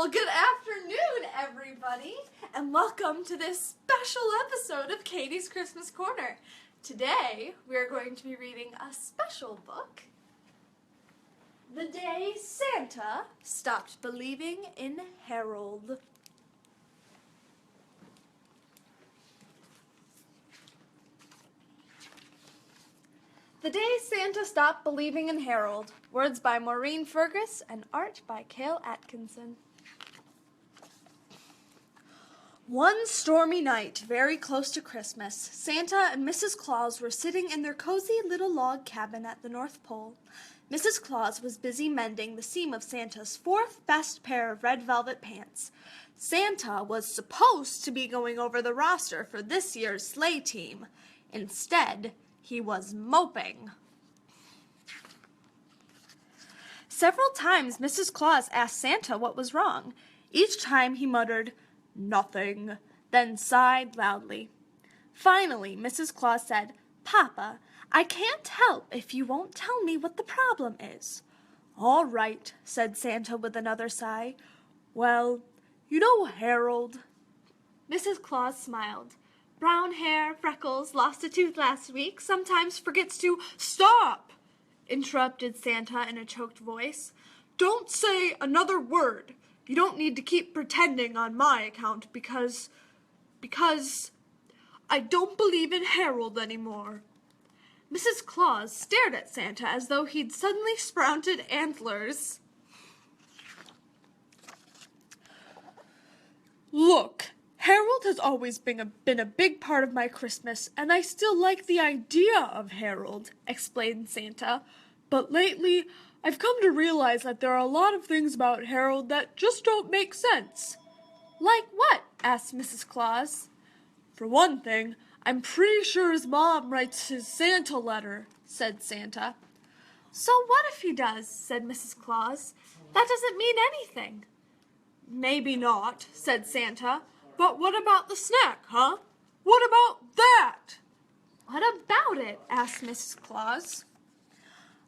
Well, good afternoon, everybody, and welcome to this special episode of Katie's Christmas Corner. Today, we are going to be reading a special book, The Day Santa Stopped Believing in Harold. The Day Santa Stopped Believing in Harold. Words by Maureen Fergus and art by Cale Atkinson. One stormy night, very close to Christmas, Santa and Mrs. Claus were sitting in their cozy little log cabin at the North Pole. Mrs. Claus was busy mending the seam of Santa's fourth best pair of red velvet pants. Santa was supposed to be going over the roster for this year's sleigh team. Instead, he was moping. Several times Mrs. Claus asked Santa what was wrong. Each time he muttered, "Nothing," then sighed loudly. Finally, Mrs. Claus said, "Papa, I can't help if you won't tell me what the problem is." "All right," said Santa with another sigh. "Well, you know Harold." Mrs. Claus smiled. "Brown hair, freckles, lost a tooth last week, sometimes forgets to—" "Stop!" interrupted Santa in a choked voice. "Don't say another word. You don't need to keep pretending on my account because I don't believe in Harold anymore." Mrs. Claus stared at Santa as though he'd suddenly sprouted antlers. "Look, Harold has always been a big part of my Christmas, and I still like the idea of Harold," explained Santa. "But lately, I've come to realize that there are a lot of things about Harold that just don't make sense." "Like what?" asked Mrs. Claus. "For one thing, I'm pretty sure his mom writes his Santa letter," said Santa. "So what if he does?" said Mrs. Claus. "That doesn't mean anything." "Maybe not," said Santa. "But what about the snack, huh? What about that?" "What about it?" asked Mrs. Claus.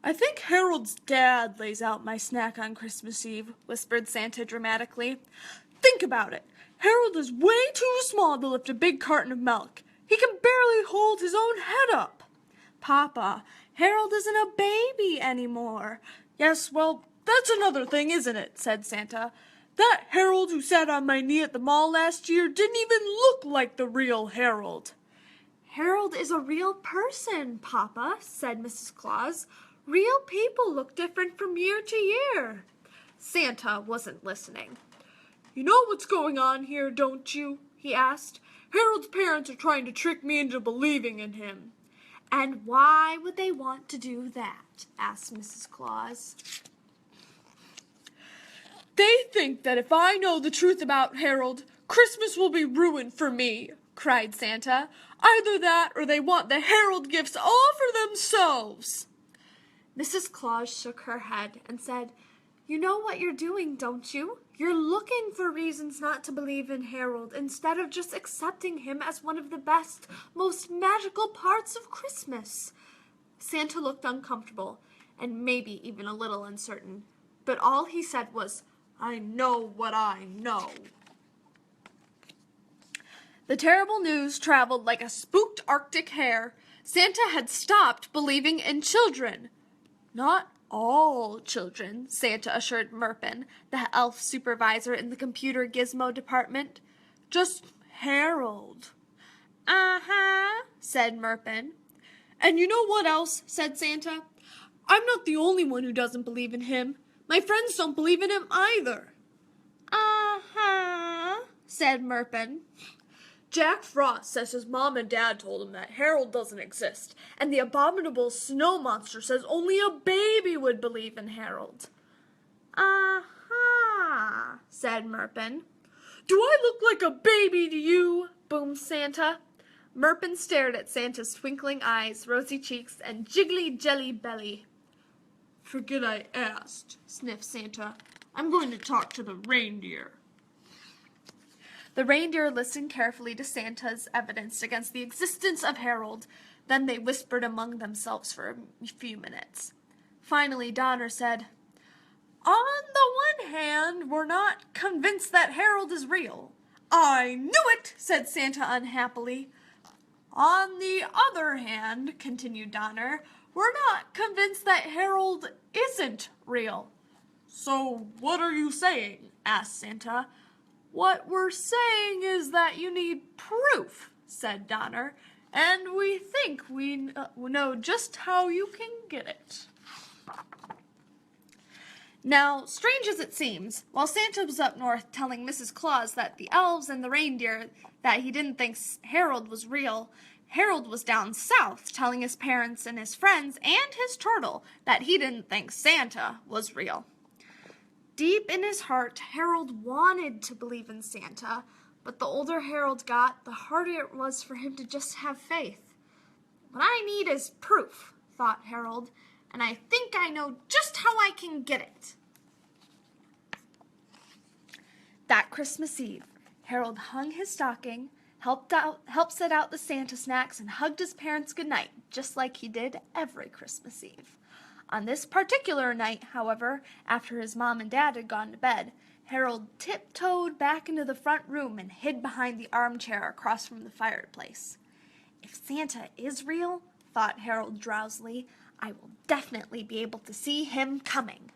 "I think Harold's dad lays out my snack on Christmas Eve," whispered Santa dramatically. "Think about it. Harold is way too small to lift a big carton of milk. He can barely hold his own head up." "Papa, Harold isn't a baby anymore." "Yes, well, that's another thing, isn't it?" said Santa. "That Harold who sat on my knee at the mall last year didn't even look like the real Harold." "Harold is a real person, Papa," said Mrs. Claus. "Real people look different from year to year." Santa wasn't listening. "You know what's going on here, don't you?" he asked. "Harold's parents are trying to trick me into believing in him." "And why would they want to do that?" asked Mrs. Claus. "They think that if I know the truth about Harold, Christmas will be ruined for me," cried Santa. "Either that or they want the Harold gifts all for themselves." Mrs. Claus shook her head and said, "You know what you're doing, don't you? You're looking for reasons not to believe in Harold instead of just accepting him as one of the best, most magical parts of Christmas." Santa looked uncomfortable and maybe even a little uncertain, but all he said was, "I know what I know." The terrible news traveled like a spooked Arctic hare. Santa had stopped believing in children. "Not all children," Santa assured Merpin, the elf supervisor in the computer gizmo department. "Just Harold." "Uh-huh," said Merpin. "And you know what else?" said Santa. "I'm not the only one who doesn't believe in him. My friends don't believe in him either." "Uh-huh," said Merpin. "Jack Frost says his mom and dad told him that Harold doesn't exist, and the abominable snow monster says only a baby would believe in Harold." "Uh-huh," said Merpin. "Do I look like a baby to you?" boomed Santa. Merpin stared at Santa's twinkling eyes, rosy cheeks, and jiggly jelly belly. "Forget I asked," sniffed Santa. "I'm going to talk to the reindeer." The reindeer listened carefully to Santa's evidence against the existence of Harold. Then they whispered among themselves for a few minutes. Finally, Donner said, On the one hand, we're not convinced that Harold is real. I knew it, said Santa unhappily. On the other hand, continued Donner, we're not convinced that Harold isn't real. So what are you saying? Asked Santa. What we're saying is that you need proof, said Donner, and we think we know just how you can get it. Now, strange as it seems, while Santa was up north telling Mrs. Claus that the elves and the reindeer that he didn't think Harold was real, Harold was down south telling his parents and his friends and his turtle that he didn't think Santa was real. Deep in his heart, Harold wanted to believe in Santa, but the older Harold got, the harder it was for him to just have faith. What I need is proof, thought Harold, and I think I know just how I can get it. That Christmas Eve, Harold hung his stocking, helped set out the Santa snacks, and hugged his parents goodnight, just like he did every Christmas Eve. On this particular night, however, after his mom and dad had gone to bed, Harold tiptoed back into the front room and hid behind the armchair across from the fireplace. If Santa is real, thought Harold drowsily, I will definitely be able to see him coming.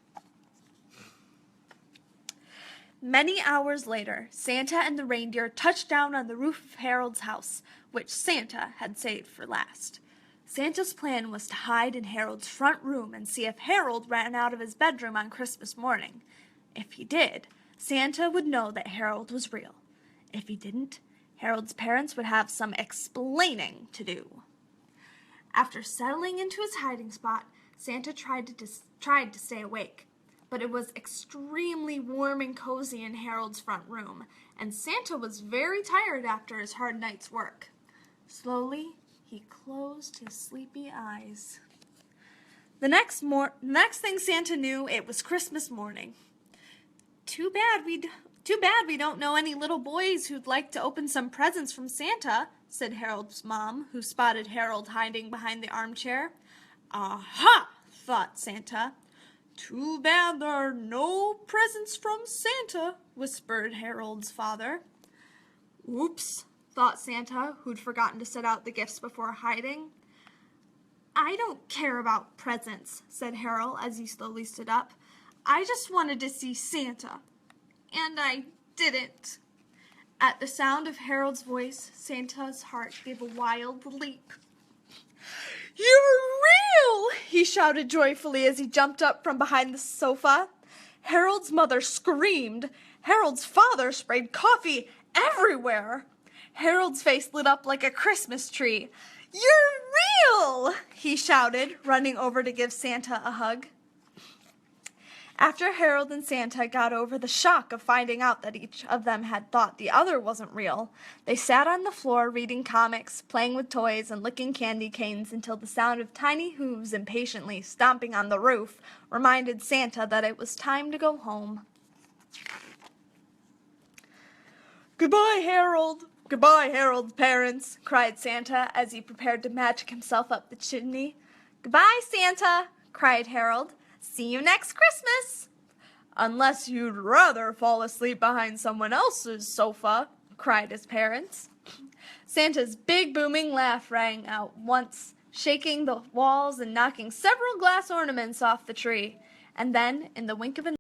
Many hours later, Santa and the reindeer touched down on the roof of Harold's house, which Santa had saved for last. Santa's plan was to hide in Harold's front room and see if Harold ran out of his bedroom on Christmas morning. If he did, Santa would know that Harold was real. If he didn't, Harold's parents would have some explaining to do. After settling into his hiding spot, Santa tried to stay awake. But it was extremely warm and cozy in Harold's front room, and Santa was very tired after his hard night's work. Slowly, he closed his sleepy eyes. The next thing Santa knew, it was Christmas morning. Too bad we don't know any little boys who'd like to open some presents from Santa, said Harold's mom, who spotted Harold hiding behind the armchair. Aha, thought Santa. Too bad there are no presents from Santa, whispered Harold's father. Oops, thought Santa, who'd forgotten to set out the gifts before hiding. I don't care about presents, said Harold as he slowly stood up. I just wanted to see Santa. And I didn't. At the sound of Harold's voice, Santa's heart gave a wild leap. You're real! He shouted joyfully as he jumped up from behind the sofa. Harold's mother screamed. Harold's father sprayed coffee everywhere. Harold's face lit up like a Christmas tree. You're real! He shouted, running over to give Santa a hug. After Harold and Santa got over the shock of finding out that each of them had thought the other wasn't real, they sat on the floor reading comics, playing with toys, and licking candy canes until the sound of tiny hooves impatiently stomping on the roof reminded Santa that it was time to go home. Goodbye, Harold! Goodbye, Harold's parents! Cried Santa as he prepared to magic himself up the chimney. Goodbye, Santa! Cried Harold. See you next Christmas! Unless you'd rather fall asleep behind someone else's sofa, cried his parents. Santa's big booming laugh rang out once, shaking the walls and knocking several glass ornaments off the tree. And then, in the wink of an